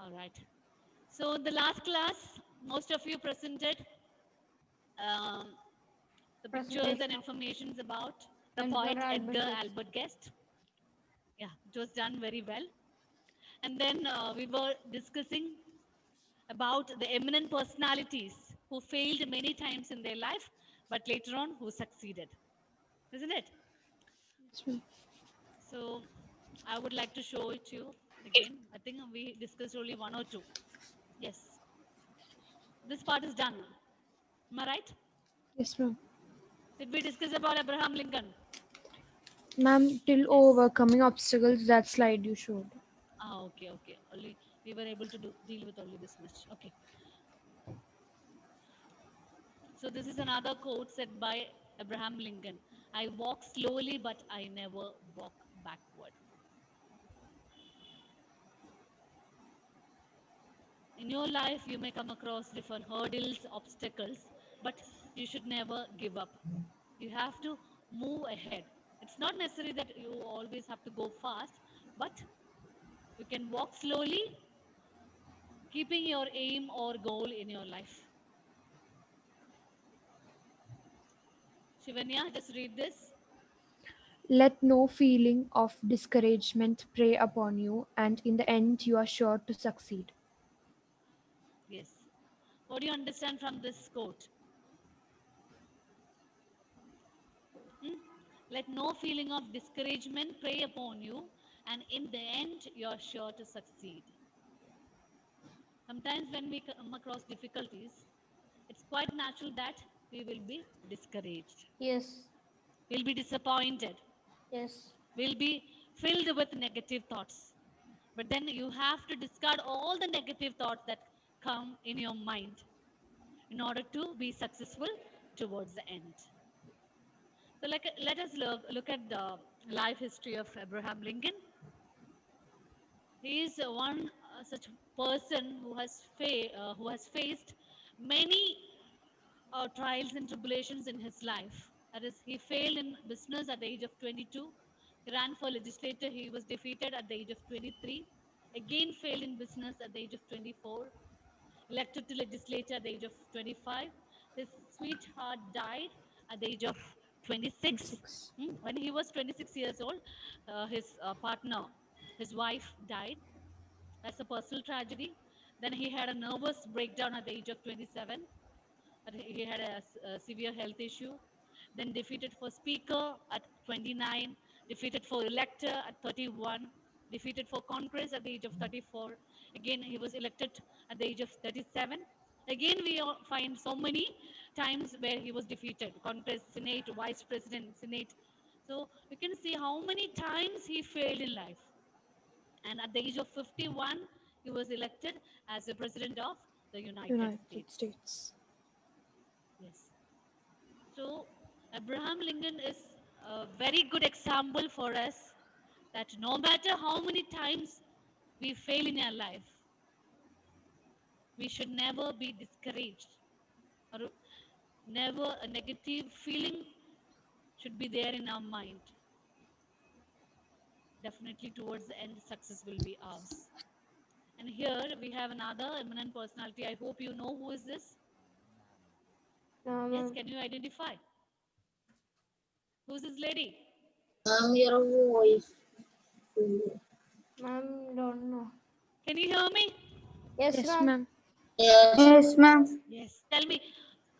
All right. So in the last class, most of you presented um, the pictures and informations about the poet Edgar Albert Guest. Yeah, it was done very well. And then we were discussing about the eminent personalities who failed many times in their life, but later on who succeeded. Isn't it? So I would like to show it to you again. I think we discussed only one or two. Yes. This part is done. Am I right? Yes, ma'am. Did we discuss about Abraham Lincoln? Ma'am, till overcoming obstacles, that slide you showed. Ah, okay, okay. Only we were able to deal with only this much. Okay. So this is another quote said by Abraham Lincoln. I walk slowly, but I never walk backward. In your life, you may come across different hurdles, obstacles, but you should never give up. You have to move ahead. It's not necessary that you always have to go fast, but you can walk slowly, keeping your aim or goal in your life. Shivanya, just read this. Let no feeling of discouragement prey upon you, and in the end, you are sure to succeed. Yes. What do you understand from this quote? Hmm? Let no feeling of discouragement prey upon you, and in the end, you are sure to succeed. Sometimes, when we come across difficulties, it's quite natural that we will be discouraged. Yes. We'll be disappointed. Yes. We'll be filled with negative thoughts. But then you have to discard all the negative thoughts that come in your mind in order to be successful towards the end. So, let us look at the life history of Abraham Lincoln. He is one such person who has faced many trials and tribulations in his life. That is, he failed in business at the age of 22. He ran for legislator. He was defeated at the age of 23. Again, failed in business at the age of 24. Elected to legislature at the age of 25. His sweetheart died at the age of 26. 6. When he was 26 years old, his partner, his wife, died. That's a personal tragedy. Then he had a nervous breakdown at the age of 27. He had a severe health issue. Then defeated for speaker at 29. Defeated for elector at 31. Defeated for Congress at the age of 34. Again, he was elected at the age of 37. Again, we find so many times where he was defeated. Congress, Senate, Vice President, Senate. So you can see how many times he failed in life. And at the age of 51, he was elected as the President of the United States. Yes. So Abraham Lincoln is a very good example for us that no matter how many times we fail in our life, we should never be discouraged, or never a negative feeling should be there in our mind. Definitely towards the end, success will be ours. And here we have another eminent personality. I hope you know who is this. Yes, can you identify? Who's this lady? Your voice. Ma'am, don't know. Can you hear me? Yes, Yes, ma'am. ma'am. Yes, ma'am. Yes. Tell me,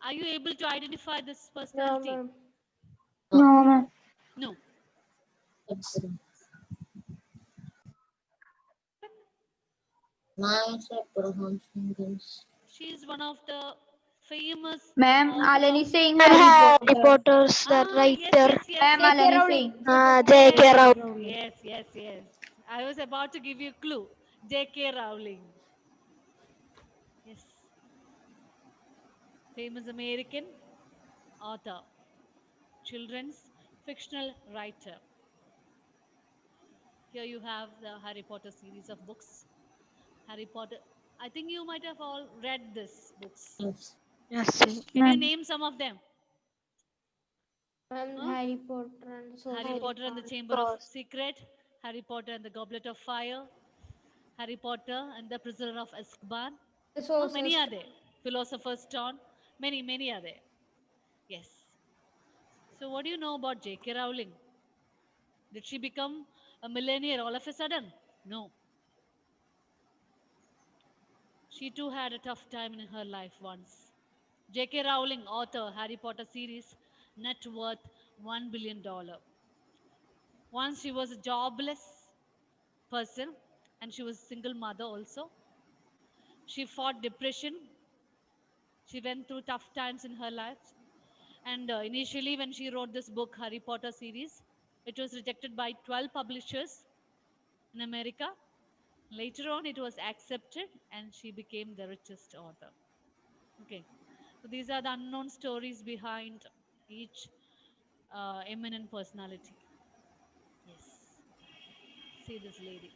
are you able to identify this No, personality? ma'am. No, ma'am. No. Nice Abraham Lincoln. She is one of the famous Ma'am, author. Alani saying Harry Harry Potter. Potter's the Yes, writer. yes, yes, Ma'am, yes. Alani saying. J.K. Rowling. Yes, yes, yes. I was about to give you a clue. J.K. Rowling. Yes. Famous American author, children's fictional writer. Here you have the Harry Potter series of books. Harry Potter. I think you might have all read these books. Yes. Yes. Can you Ma'am. name some of them? Ma'am, Huh? Harry Potter and Harry Potter and the Chamber of Secret, Harry Potter and the Goblet of Fire, Harry Potter and the Prisoner of Azkaban. Yes, Many are there. Philosopher's Stone. Many are there. Yes. So, what do you know about J.K. Rowling? Did she become a millionaire all of a sudden? No. She too had a tough time in her life once. J.K. Rowling, author, Harry Potter series, net worth $1 billion. Once she was a jobless person and she was a single mother also. She fought depression. She went through tough times in her life. And initially, when she wrote this book, Harry Potter series, it was rejected by 12 publishers in America. Later on, it was accepted and she became the richest author. Okay, so these are the unknown stories behind each eminent personality. Yes, see this lady.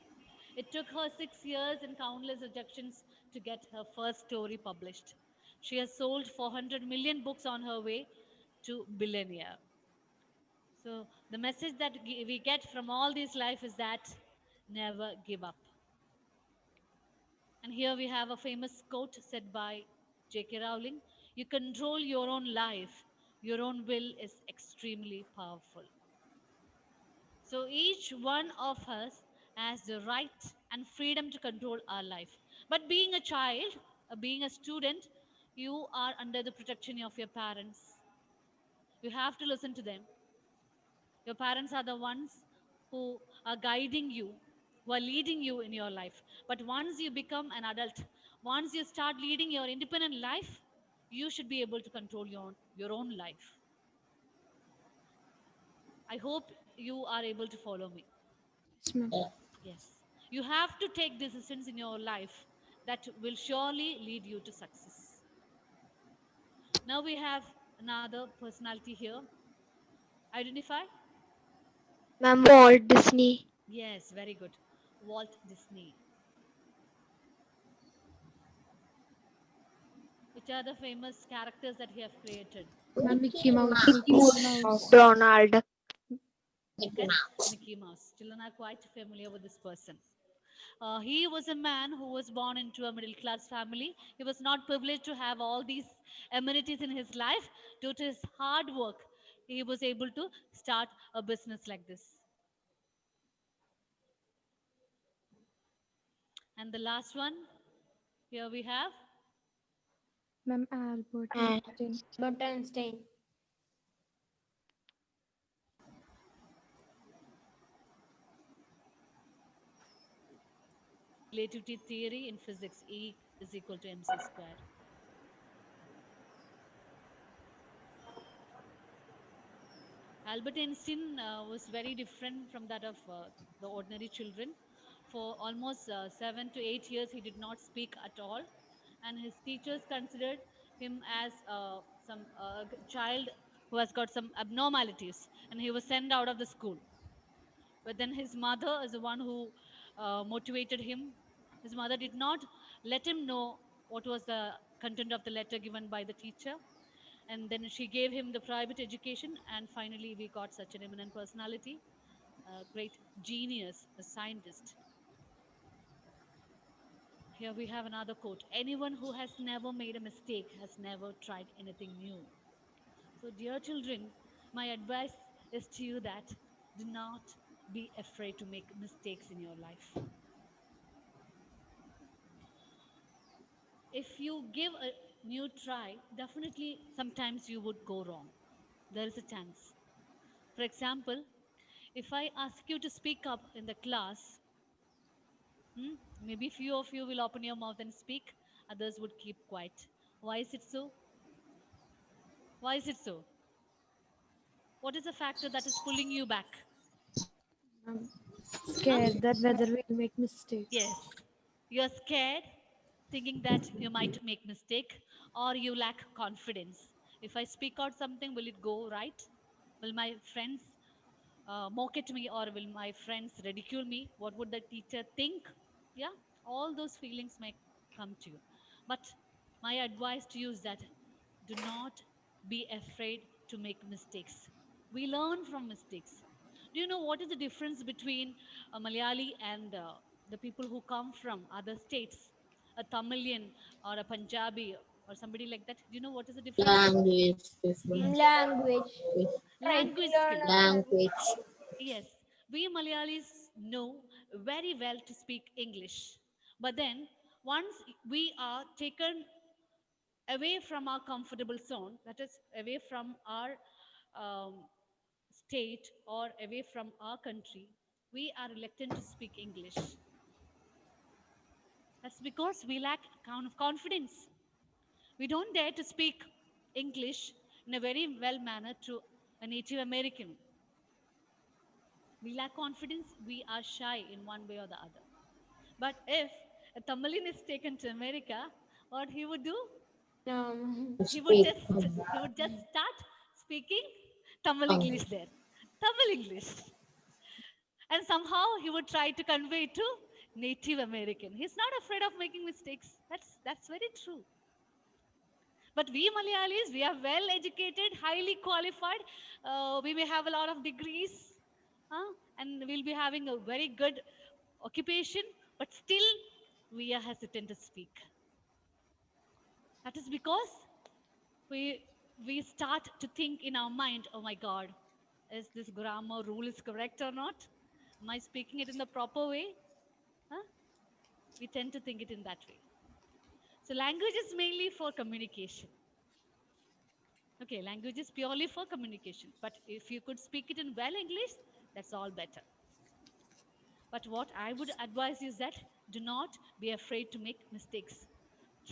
It took her 6 years and countless rejections to get her first story published. She has sold 400 million books on her way to billionaire. So the message that we get from all this life is that never give up. And here we have a famous quote said by J.K. Rowling: "You control your own life, your own will is extremely powerful." So each one of us has the right and freedom to control our life. But being a child, being a student, you are under the protection of your parents. You have to listen to them. Your parents are the ones who are guiding you, who are leading you in your life. But once you become an adult, once you start leading your independent life, you should be able to control your own life. I hope you are able to follow me. Yes, ma'am. Yes. You have to take decisions in your life that will surely lead you to success. Now we have another personality here. Identify? Ma'am, Walt Disney. Yes, very good. Walt Disney. Which are the famous characters that he have created? Ma'am, Mickey Mouse. Mickey Mouse. Donald. Mickey Yes, Mouse. Mickey Mouse. Children are quite familiar with this person. He was a man who was born into a middle class family. He was not privileged to have all these amenities in his life. Due to his hard work, he was able to start a business like this. And the last one, here we have Ma'am, Albert Uh, Einstein. Albert Einstein. relativity theory in physics. E is equal to mc squared. Albert Einstein was very different from that of the ordinary children. For almost 7 to 8 years, he did not speak at all, and his teachers considered him as some child who has got some abnormalities, and he was sent out of the school. But then his mother is the one who motivated him. His mother did not let him know what was the content of the letter given by the teacher, and then she gave him the private education, and finally we got such an eminent personality, a great genius, a scientist. Here we have another quote: "Anyone who has never made a mistake has never tried anything new." So dear children, my advice is to you that do not be afraid to make mistakes in your life. If you give a new try, definitely sometimes you would go wrong. There is a chance. For example, if I ask you to speak up in the class, maybe few of you will open your mouth and speak, others would keep quiet. Why is it so? Why is it so? What is the factor that is pulling you back? I'm Huh? scared that whether we'll make mistakes. Yes. You're scared, thinking that you might make mistake, or you lack confidence. If I speak out something, will it go right? Will my friends mock at me, or will my friends ridicule me? What would the teacher think? Yeah, all those feelings may come to you. But my advice to you is that do not be afraid to make mistakes. We learn from mistakes. Do you know what is the difference between a Malayali and the people who come from other states, a Tamilian or a Punjabi or somebody like that. Do you know what is the difference? Language Yes. difference. Language. Right. We Language learn skill. our language. Language. Yes, we Malayalis know very well to speak English. But then, once we are taken away from our comfortable zone, that is, away from our state or away from our country, we are reluctant to speak English. That's because we lack confidence. We don't dare to speak English in a very well manner to a Native American. We lack confidence, we are shy in one way or the other. But if a Tamilian is taken to America, what he would do? He would Speak. just start speaking Tamil English there. Tamil English. And somehow he would try to convey it to Native American. He's not afraid of making mistakes. That's very true. But we Malayalis, we are well educated, highly qualified. We may have a lot of degrees, and we'll be having a very good occupation, but still we are hesitant to speak. That is because we we start to think in our mind, oh my God, is this grammar rule is correct or not? Am I speaking it in the proper way? Huh? We tend to think it in that way. So language is mainly for communication. Okay, language is purely for communication. But if you could speak it in well English, that's all better. But what I would advise is that do not be afraid to make mistakes.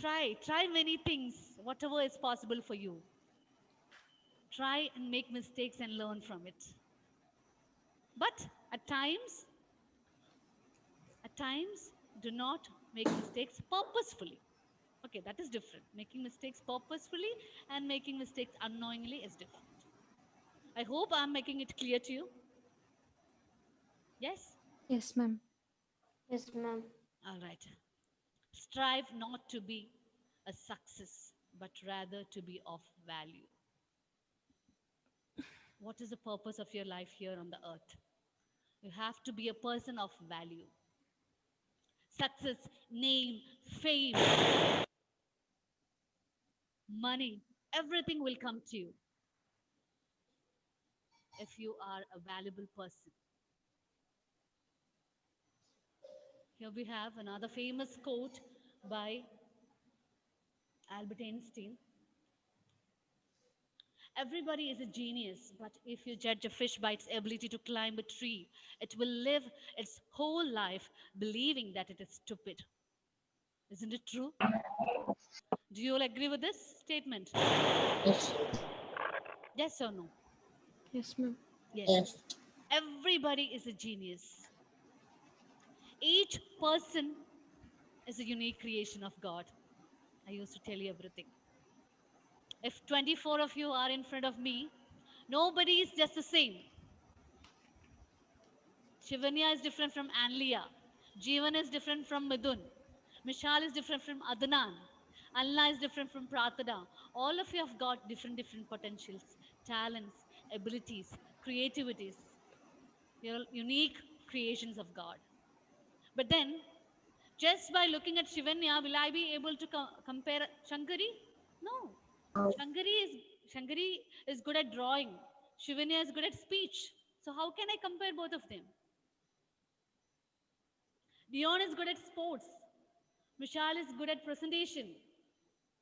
Try many things, whatever is possible for you. Try and make mistakes and learn from it. But at times, do not make mistakes purposefully. Okay, that is different. Making mistakes purposefully and making mistakes unknowingly is different. I hope I'm making it clear to you. Yes? Yes, ma'am. Yes, ma'am. All right. Strive not to be a success, but rather to be of value. What is the purpose of your life here on the earth? You have to be a person of value. Success, name, fame, money, everything will come to you if you are a valuable person. Here we have another famous quote by Albert Einstein. Everybody is a genius, but if you judge a fish by its ability to climb a tree, it will live its whole life believing that it is stupid. Isn't it true? Do you all agree with this statement? Yes. Yes or no? Yes, ma'am. Yes. Yes. Everybody is a genius. Each person is a unique creation of God. I used to tell you everything. If 24 of you are in front of me, nobody is just the same. Shivanya is different from Anlia. Jeevan is different from Midun. Mishal is different from Adnan. Alna is different from Prathada. All of you have got different potentials, talents, abilities, creativities. You're unique creations of God. But then, just by looking at Shivanya, will I be able to compare Shankari? No. Shankari is good at drawing. Shivanya is good at speech. So how can I compare both of them? Dion is good at sports. Mishal is good at presentation.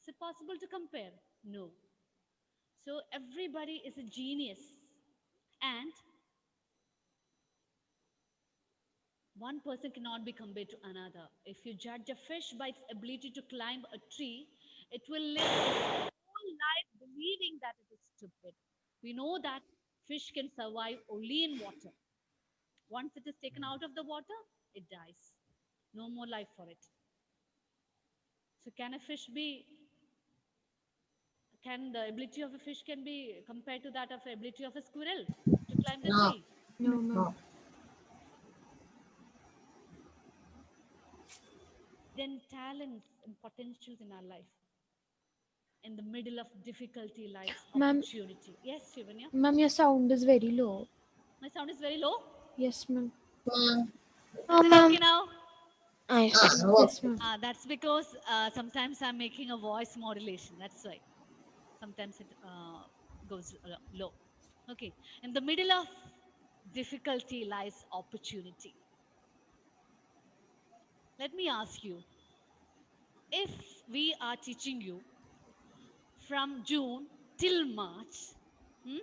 Is it possible to compare? No. So everybody is a genius. And one person cannot be compared to another. If you judge a fish by its ability to climb a tree, it will live its whole life believing that it is stupid. We know that fish can survive only in water. Once it is taken out of the water, it dies. No more life for it. So can the ability of a fish can be compared to that of the ability of a squirrel to climb the No. tree? No, ma'am. No. Then talents and potentials in our life. In the middle of difficulty lies Ma'am. opportunity. Yes, Shivanya. Ma'am, your sound is very low. My sound is very low. Yes, ma'am. Ma'am. Is it okay now? Yes. Yes, ma'am. That's because sometimes I'm making a voice modulation. That's why. Sometimes it goes low. Okay. In the middle of difficulty lies opportunity. Let me ask you, if we are teaching you from June till March, hmm,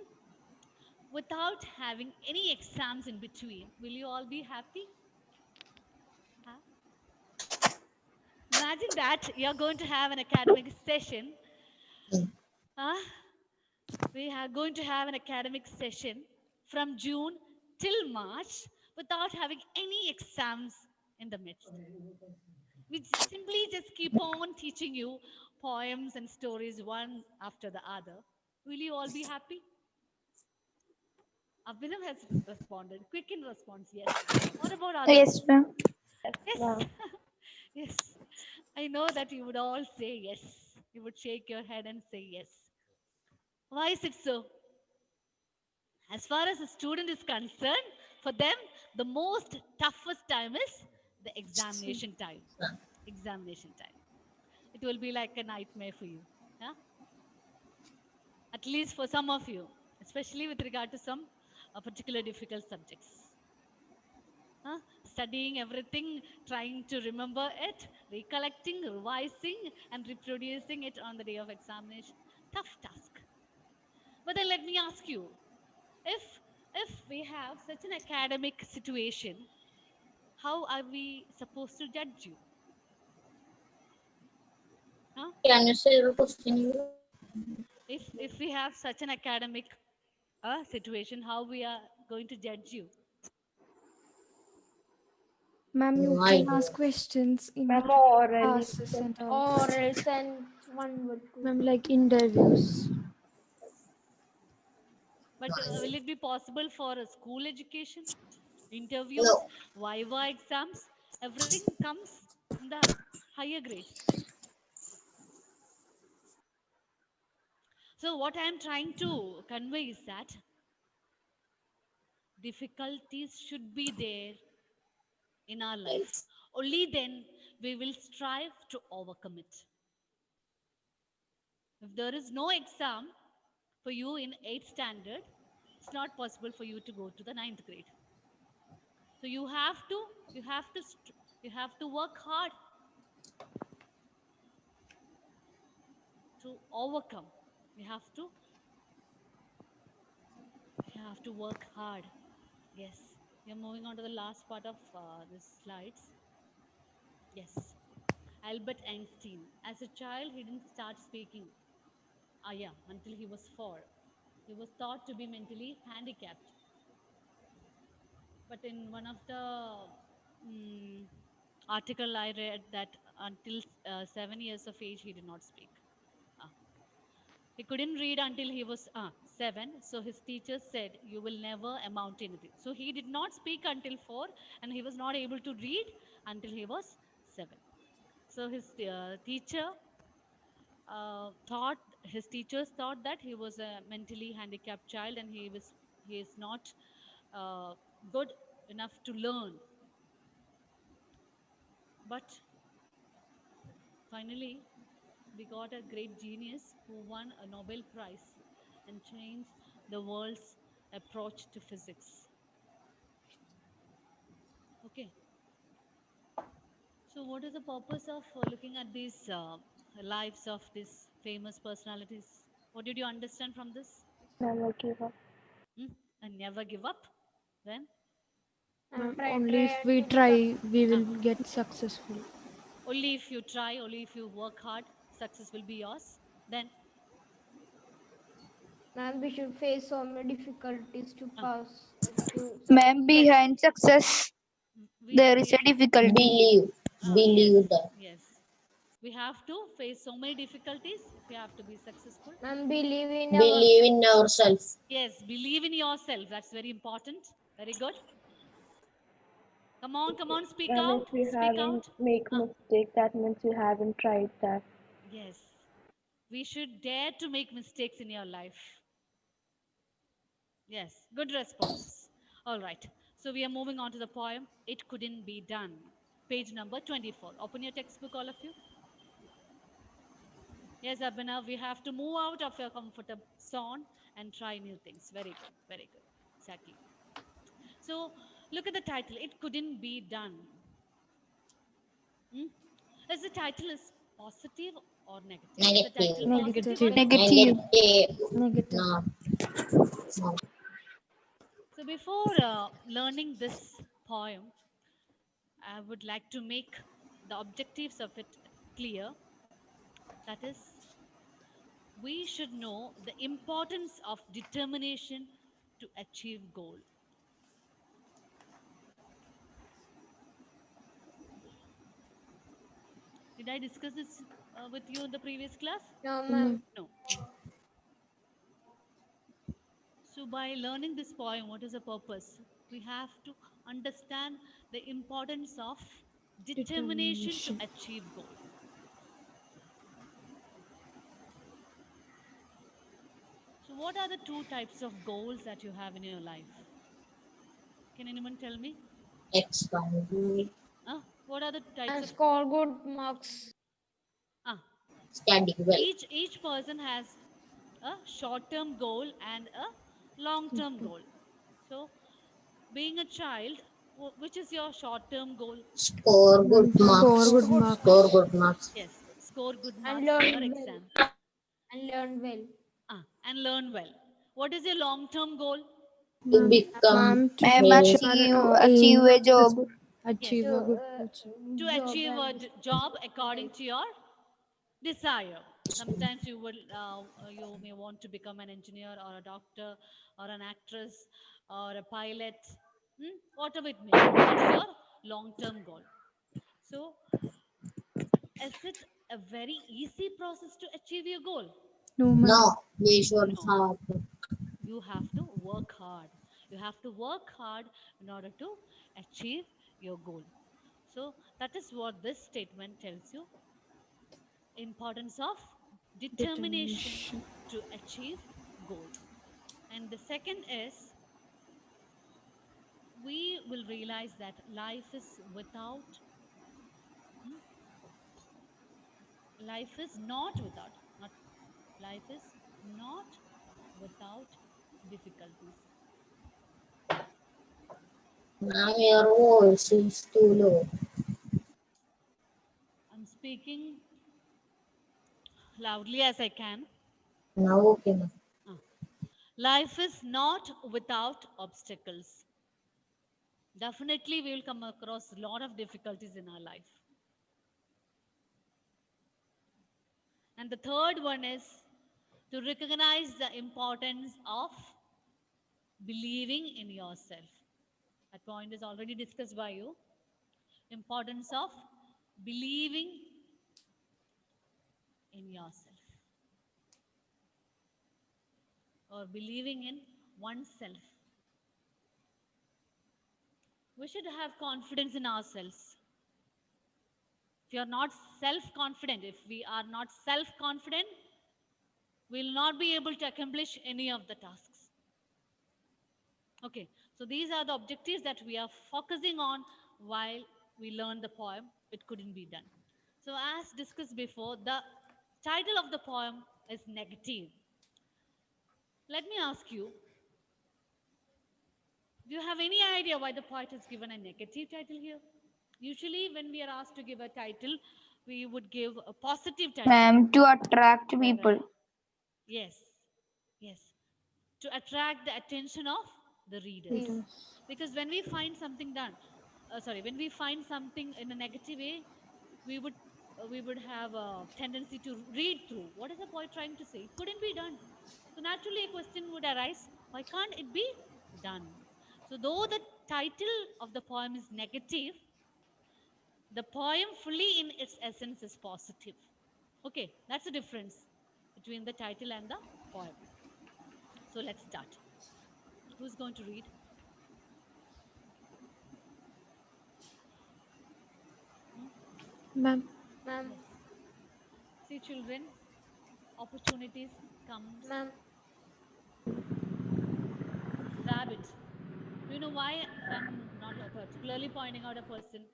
without having any exams in between, will you all be happy? Huh? Imagine that you're going to have an academic session. Huh? We are going to have an academic session from June till March without having any exams in the midst. We simply just keep on teaching you poems and stories one after the other. Will you all be happy? Abhinav has responded. Quick in response, yes. What about others? Yes, ma'am. Yes. Yes. I know that you would all say yes. You would shake your head and say yes. Why is it so? As far as a student is concerned, for them, the most toughest time is the examination time. Examination time. It will be like a nightmare for you. Yeah? At least for some of you, especially with regard to some particular difficult subjects. Huh? Studying everything, trying to remember it, recollecting, revising, and reproducing it on the day of examination. Tough task. But then let me ask you, if if we have such an academic situation, how are we supposed to judge you? Huh? Can you say the question? If we have such an academic situation, how we are going to judge you? Ma'am, you Why? can ask questions in Ma'am, between orally. classes and all. Orals and one would do. Ma'am, like interviews. But will it be possible for a school education, interviews, No. viva exams? Everything comes in the higher grades. So what I am trying to convey is that difficulties should be there in our life. Only then we will strive to overcome it. If there is no exam for you in 8th standard, it's not possible for you to go to the ninth grade. So you have to work hard to overcome. You have to you have to work hard. Yes. We are moving on to the last part of this slides. Yes. Albert Einstein. As a child, he didn't start speaking. Yeah, until he was 4. He was thought to be mentally handicapped. But in one of the mm, article I read that until 7 years of age, he did not speak. Ah. He couldn't read until he was 7. So his teachers said, "You will never amount to anything." So he did not speak until 4, and he was not able to read until he was 7. So his teachers thought that he was a mentally handicapped child, and he is not uh, good enough to learn. But finally, we got a great genius who won a Nobel Prize and changed the world's approach to physics. Okay. So, what is the purpose of looking at these lives of these famous personalities? What did you understand from this? Never give up. Hmm? And never give up. Then, Ma'am, Try only if we until become. try, we will get successful. only if you try, only if you work hard, success will be yours. Then, Ma'am, we should face so many difficulties to uh, pass to Ma'am, success. behind success, there is we a difficulty. Believe. yes, Believe that. yes. We have to face so many difficulties. We have to be successful. Ma'am, believe in Believe ourselves. in ourselves. Yes, believe in yourself. That's very important. Very good. Come on, speak Ma'am, if out. you Speak haven't out. make Uh, mistake, that means you haven't tried that. yes. We should dare to make mistakes in your life. Yes, good responses. All right. So we are moving on to the poem, It Couldn't Be Done. page number 24. Open your textbook, all of you. Yes, Abhinav, we have to move out of your comfort zone and try new things. Very good, very good. Exactly. So, look at the title. It couldn't be done. Hmm? Is the title is positive or negative? Is the title Negative. positive or Negative. negative? Negative. Negative. No. No. So, before learning this poem, I would like to make the objectives of it clear. That is, we should know the importance of determination to achieve goal. Did I discuss this with you in the previous class? No, No. ma'am. No. So by learning this poem, what is the purpose? We have to understand the importance of determination to Determination. achieve goal. So what are the two types of goals that you have in your life? Can anyone tell me? Expand. What are the types And of score good marks. ah, Study well. each person has a short term goal and a long term goal. So being a child, which is your short term goal? Score good Score marks. good Good marks. Score good marks. Yes, score good and marks in your learn well. exam. And learn well. And learn well. What is your long term goal? To Ma'am, become ma'am, to well. reach our Achieve aim, a job. Yes, achieve To a good future. to job achieve a and job according to your desire. Sometimes you may want to become an engineer or a doctor or an actress or a pilot, whatever it may be. That's your long term goal. So, is it a very easy process to achieve your goal? No, ma'am. No, we should No. have. You have to work hard. You have to work hard in order to achieve your goal. So that is what this statement tells you: importance of determination Determination. to achieve goal. And the second is, we will realize that life is without hmm, life is not without not life is not without difficulties. Now your voice is too low. I'm speaking loudly as I can. Now okay. Ma'am. Uh, Life is not without obstacles. Definitely, we will come across a lot of difficulties in our life. And the third one is to recognize the importance of believing in yourself. That point is already discussed by you. Importance of believing in yourself or believing in oneself. We should have confidence in ourselves. If you are not self confident, if we are not self confident, we will not be able to accomplish any of the tasks. Okay, so these are the objectives that we are focusing on while we learn the poem. It couldn't be done. So, as discussed before, the title of the poem is negative. Let me ask you, do you have any idea why the poet has given a negative title here? Usually, when we are asked to give a title, we would give a positive title. ma'am, to attract people. Yes, yes. To attract the attention of the readers. Readers. Because when we find something in a negative way, we would have a tendency to read through. What is the poet trying to say? It couldn't be done. So naturally, a question would arise: why can't it be done? So though the title of the poem is negative, the poem fully in its essence is positive. Okay, that's the difference between the title and the poem. So let's start. Who's going to read? Ma'am. Ma'am, Yes. See, children, opportunities comes. ma'am, Grab it. Do you know why I'm not particularly pointing out a person?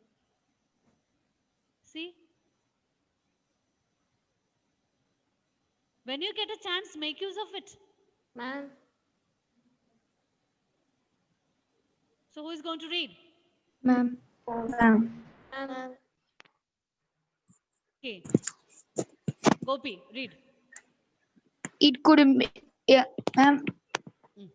See? When you get a chance, make use of it. Ma'am. So who is going to read? Ma'am. Ma'am. Okay. Gopi, read. It couldn't be, yeah, ma'am. Mm.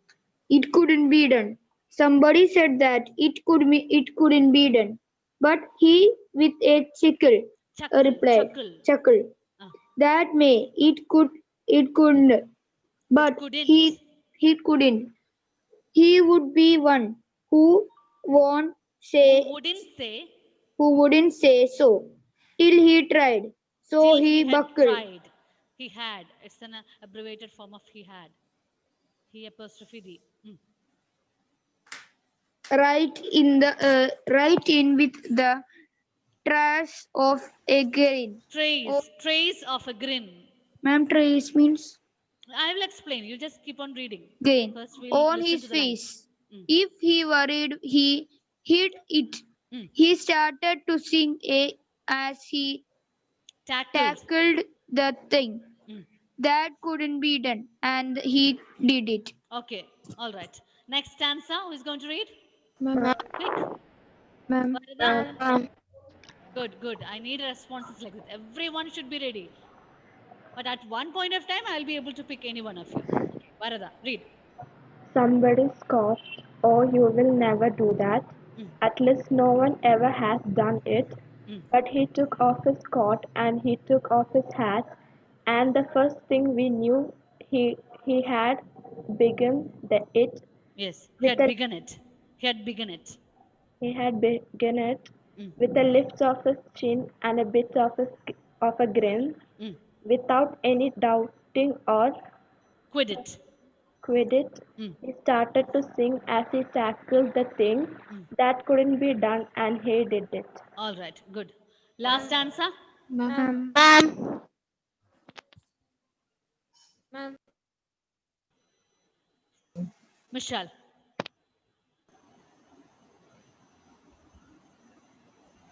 It couldn't be done. Somebody said that it couldn't be done. But he with a Chuckle. replied, chuckle. Ah. That it couldn't. But Couldn't. he couldn't. He would be one who won't say Who wouldn't say so till he tried. So till he had buckled. tried. He had. It's an abbreviated form of he had. He apostrophe D. Right in with the trash of a grain. Trace of a grin. Ma'am, trace means I will explain. You just keep on reading. grain First, we'll on listen his to the lines. face. Mm. If he worried, he hid it. Mm. He started to sing as he tackled the thing Mm. that couldn't be done, and he did it. Okay. All right. Next stanza. Who is going to read? Ma'am. Quick. Ma'am. Varada? Good. I need responses like this. Everyone should be ready. But at one point of time, I'll be able to pick any one of you. Okay. Varada, read. Somebody scoffed, "Oh, you will never do that. Mm. At least no one ever has done it." Mm. But he took off his coat and he took off his hat, and the first thing we knew, he had begun it. Yes. He had begun it. He had begun it Mm. with a lift of his chin and a bit of a grin, Mm. without any doubting or Quit it. credit. Mm. He started to sing as he tackled the thing that couldn't be done, and he did it. All right. Good. Last answer. Ma'am. Michelle.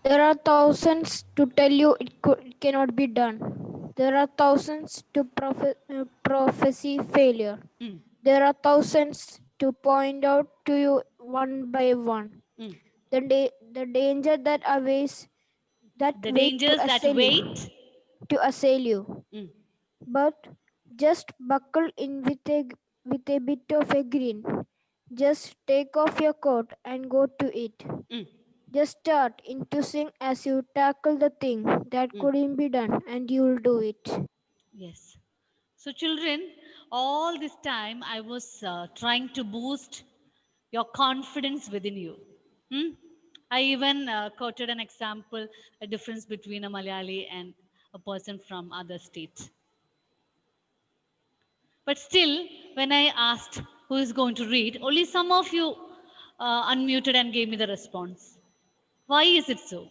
There are thousands to tell you it cannot be done. There are thousands to prophecy failure. Mm. There are thousands to point out to you one by one. Mm. The danger that awaits that The wait dangers to that assail wait. you, to assail you. Mm. But just buckle in with a bit of a grin. Just take off your coat and go to it. Mm. Just start into sing as you tackle the thing that couldn't be done, and you'll do it. Yes. So, children, all this time I was trying to boost your confidence within you. I even quoted an example, a difference between a Malayali and a person from other state. But still, when I asked who is going to read, only some of you unmuted and gave me the response. Why is it so?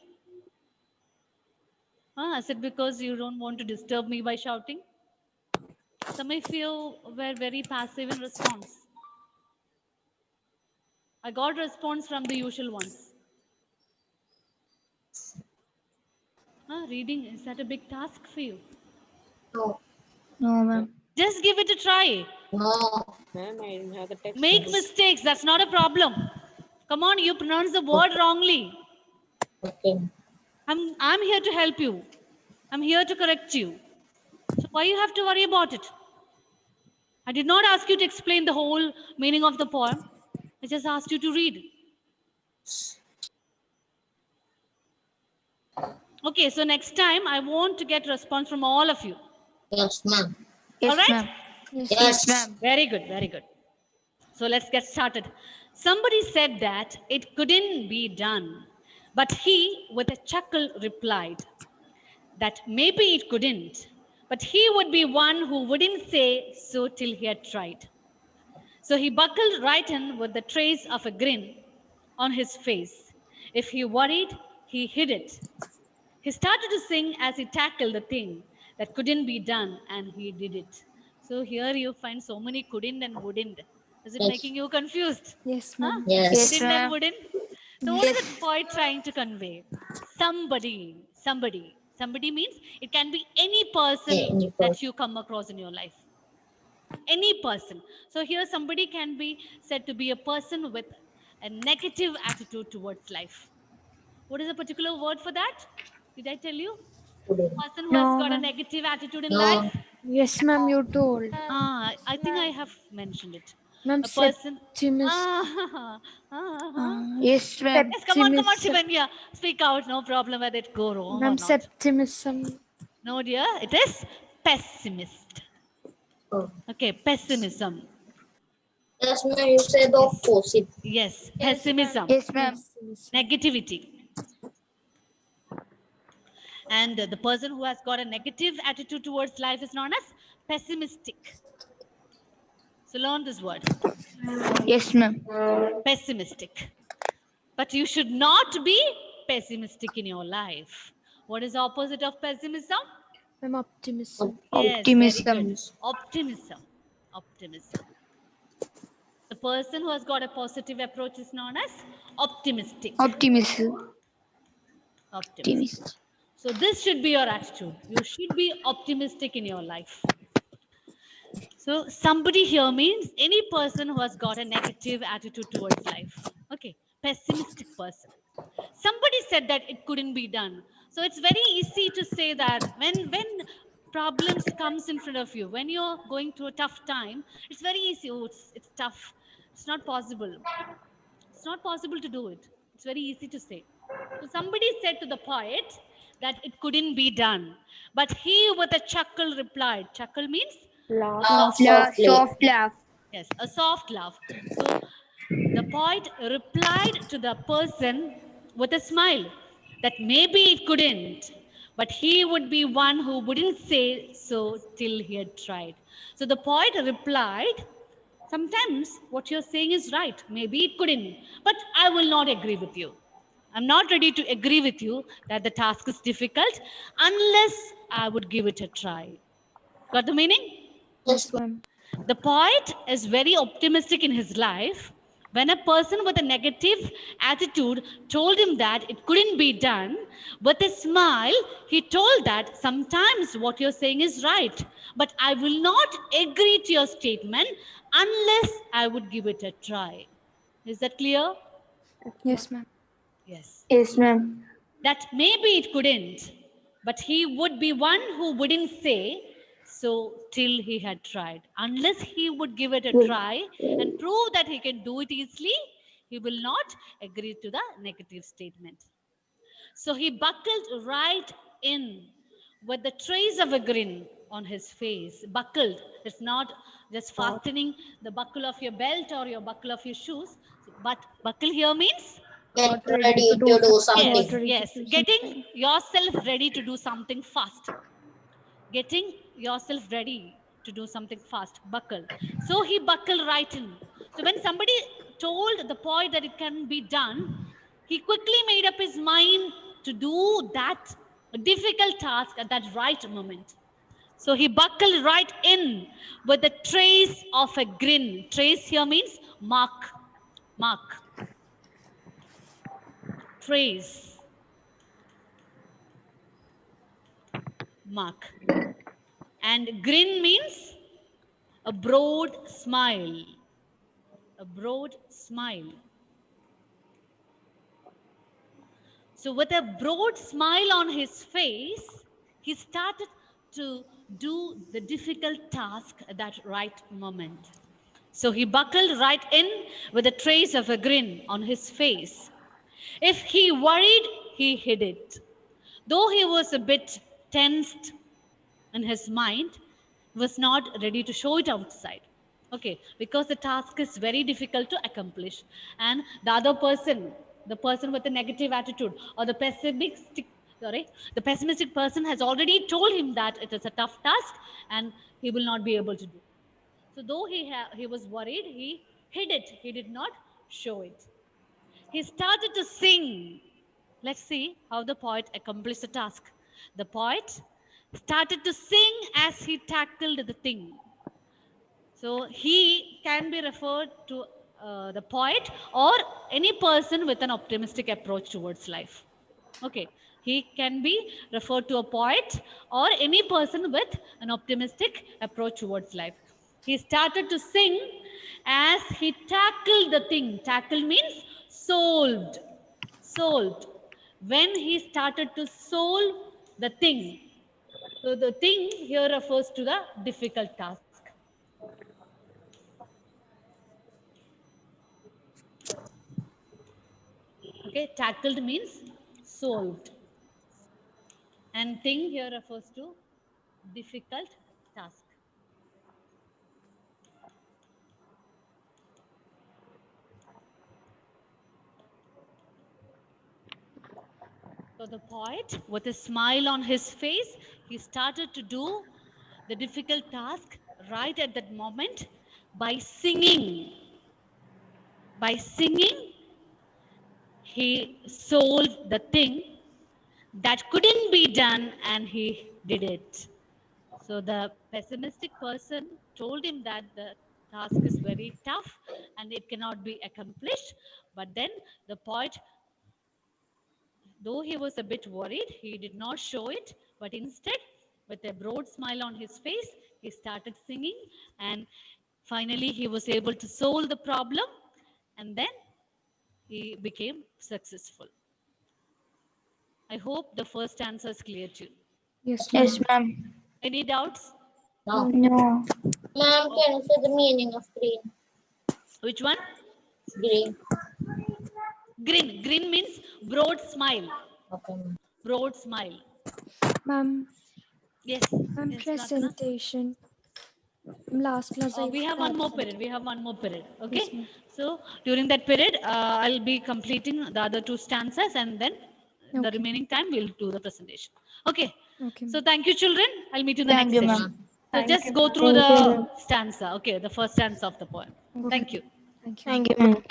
Is it because you don't want to disturb me by shouting? Some of you were very passive in response. I got response from the usual ones. Reading, is that a big task for you? No. No, ma'am. Just give it a try. No. Ma'am, I didn't have the text. Make mistakes, that's not a problem. Come on, you pronounce the word wrongly. Okay. I'm here to help you. I'm here to correct you. So why you have to worry about it? I did not ask you to explain the whole meaning of the poem. I just asked you to read. Okay, so next time I want to get response from all of you. Yes, ma'am. All right? Yes, ma'am. Very good, very good. So let's get started. Somebody said that it couldn't be done, but he, with a chuckle, replied that maybe it couldn't, but he would be one who wouldn't say so till he had tried. So he buckled right in with the trace of a grin on his face. If he worried, he hid it. He started to sing as he tackled the thing that couldn't be done, and he did it. So here you find so many couldn't and wouldn't. Is it Yes. making you confused? Yes, ma'am. Yes. Couldn't and wouldn't. So what is the poet trying to convey? Somebody. Somebody means it can be any person Any that person. you come across in your life. Any person. So here somebody can be said to be a person with a negative attitude towards life. What is a particular word for that? Did I tell you? Couldn't. Person who has No, got a ma'am. negative attitude in No. life? Yes, ma'am, you told. I think I have mentioned it. Ma'am, A person. septimist. Ah, Yes, ma'am. yes, come on, Septimism. Shivanya. Speak out, no problem whether it go wrong or Ma'am, not. septimism. No, dear, it is pessimist. Oh. Okay, pessimism. Yes, ma'am. You said the Yes, opposite. yes, pessimism, Yes, ma'am. Pessimism. negativity. And the person who has got a negative attitude towards life is known as pessimistic. So learn this word, Yes, ma'am. pessimistic. But you should not be pessimistic in your life. What is the opposite of pessimism? Ma'am, optimism. Yes, very good. Optimism. Optimism. Optimism. The person who has got a positive approach is known as optimistic. Optimism. Optimistic. Optimist. So this should be your attitude. You should be optimistic in your life. So somebody here means any person who has got a negative attitude towards life. Okay, pessimistic person. Somebody said that it couldn't be done. So it's very easy to say that when problems comes in front of you, when you're going through a tough time, it's very easy. Oh, it's tough. It's not possible. It's not possible to do it. It's very easy to say. So somebody said to the poet that it couldn't be done. But he with a chuckle replied. Chuckle means Laugh. soft La- Softly. soft laugh. yes, a soft laugh. So the poet replied to the person with a smile that maybe it couldn't, but he would be one who wouldn't say so till he had tried. So the poet replied, sometimes what you're saying is right. Maybe it couldn't, but I will not agree with you. I'm not ready to agree with you that the task is difficult unless I would give it a try. Got the meaning? Yes, Ma'am. The poet is very optimistic in his life. When a person with a negative attitude told him that it couldn't be done, with a smile, he told that sometimes what you're saying is right, but I will not agree to your statement unless I would give it a try. Is that clear? Yes, ma'am. Yes. Yes, ma'am. That maybe it couldn't, but he would be one who wouldn't say so till he had tried. Unless he would give it a try and prove that he can do it easily, he will not agree to the negative statement. So he buckled right in with the trace of a grin on his face. Buckled. It's not just fastening the buckle of your belt or your buckle of your shoes, but buckle here means get Got ready to do yes, something. yes. Getting yourself ready to do something fast. Getting yourself ready to do something fast. Buckle. So he buckled right in. So when somebody told the poet that it can be done, he quickly made up his mind to do that difficult task at that right moment. So he buckled right in with the trace of a grin. Trace here means mark. Mark. Trace. Mark. And grin means a broad smile. A broad smile. So, with a broad smile on his face, he started to do the difficult task at that right moment. So, he buckled right in with a trace of a grin on his face. If he worried, he hid it. Though he was a bit tensed in his mind, was not ready to show it outside. Okay, because the task is very difficult to accomplish, and the other person, the person with a negative attitude or the pessimistic person has already told him that it is a tough task and he will not be able to do. So though he was worried, he hid it. He did not show it. He started to sing. Let's see how the poet accomplished the task. The poet started to sing as he tackled the thing. So he can be referred to the poet or any person with an optimistic approach towards life. Okay, He can be referred to a poet or any person with an optimistic approach towards life. He started to sing as he tackled the thing. Tackle means solved. Solved. When he started to solve the thing. So the thing here refers to the difficult task. Okay, tackled means solved. And thing here refers to difficult task. So the poet, with a smile on his face, he started to do the difficult task right at that moment by singing. By singing, he solved the thing that couldn't be done and he did it. So the pessimistic person told him that the task is very tough and it cannot be accomplished. But then the poet, though he was a bit worried, he did not show it, but instead, with a broad smile on his face, he started singing, and finally he was able to solve the problem, and then he became successful. I hope the first answer is clear to you. Yes, Yes, ma'am. ma'am. Any doubts? No. No. Ma'am, can you say the meaning of green? Which one? Green. Grin. Grin means broad smile. Okay, ma'am. Broad smile. Ma'am, Yes. ma'am, Yes, Pratna? presentation. Last class I We have one more absent. period. We have one more period. Okay. Yes, ma'am. So during that period, I'll be completing the other two stanzas, and then the Okay. remaining time we'll do the presentation. Okay. Okay, So ma'am. thank you, children. I'll meet you in the Thank next you, session. ma'am. So Thank just you, go ma'am. through Thank you, the ma'am. stanza. Okay, the first stanza of the poem. Okay. Thank you. Thank you. Thank you, ma'am.